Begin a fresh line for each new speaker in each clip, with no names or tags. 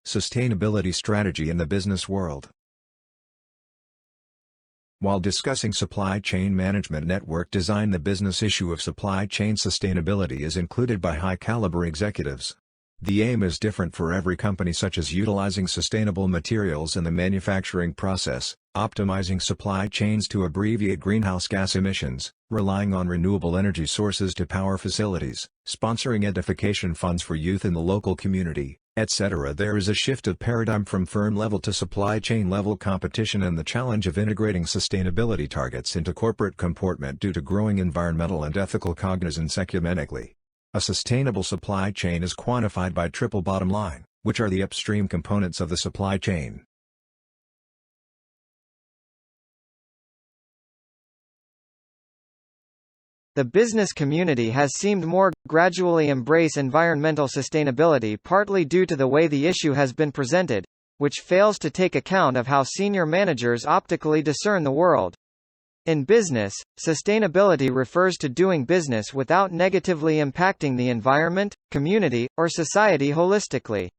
Sustainability strategy in the business world. While discussing supply chain management network design, the business issue of supply chain sustainability is included by high-caliber executives. The aim is different for every company, such as utilizing sustainable materials in the manufacturing process, optimizing supply chains to abbreviate greenhouse gas emissions, relying on renewable energy sources to power facilities, sponsoring edification funds for youth in the local community, etc. There is a shift of paradigm from firm-level to supply chain-level competition and the challenge of integrating sustainability targets into corporate comportment due to growing environmental and ethical cognizance ecumenically. A sustainable supply chain is quantified by triple bottom line, which are the upstream components of the supply chain.
The business community has seemed more gradually embrace environmental sustainability, partly due to the way the issue has been presented, which fails to take account of how senior managers optically discern the world. In business, sustainability refers to doing business without negatively impacting the environment, community, or society holistically.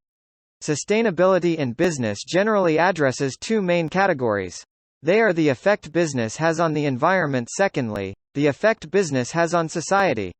Sustainability in business generally addresses two main categories. They are the effect business has on the environment, secondly, the effect business has on society.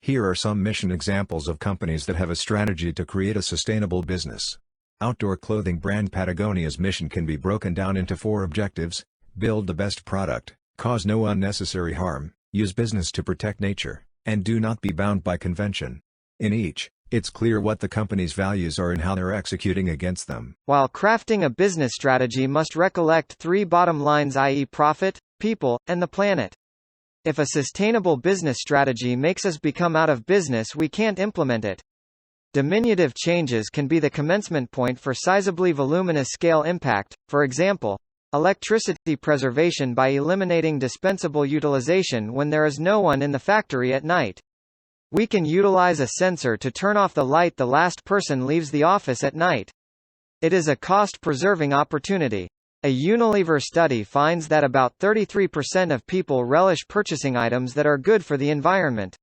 Here are some mission examples of companies that have a strategy to create a sustainable business. Outdoor clothing brand Patagonia's mission can be broken down into 4 objectives: build the best product, cause no unnecessary harm, use business to protect nature, and do not be bound by convention. In each, it's clear what the company's values are and how they're executing against them.
While crafting a business strategy must recollect 3 bottom lines, i.e. profit, people, and the planet. If a sustainable business strategy makes us become out of business, we can't implement it. Diminutive changes can be the commencement point for sizably voluminous scale impact, for example, electricity preservation by eliminating dispensable utilization when there is no one in the factory at night. We can utilize a sensor to turn off the light the last person leaves the office at night. It is a cost-preserving opportunity. A Unilever study finds that about 33% of people relish purchasing items that are good for the environment.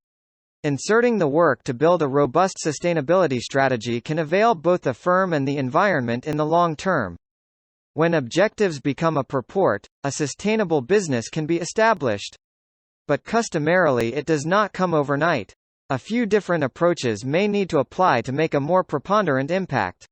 Inserting the work to build a robust sustainability strategy can avail both the firm and the environment in the long term. When objectives become a purport, a sustainable business can be established. But customarily it does not come overnight. A few different approaches may need to apply to make a more preponderant impact.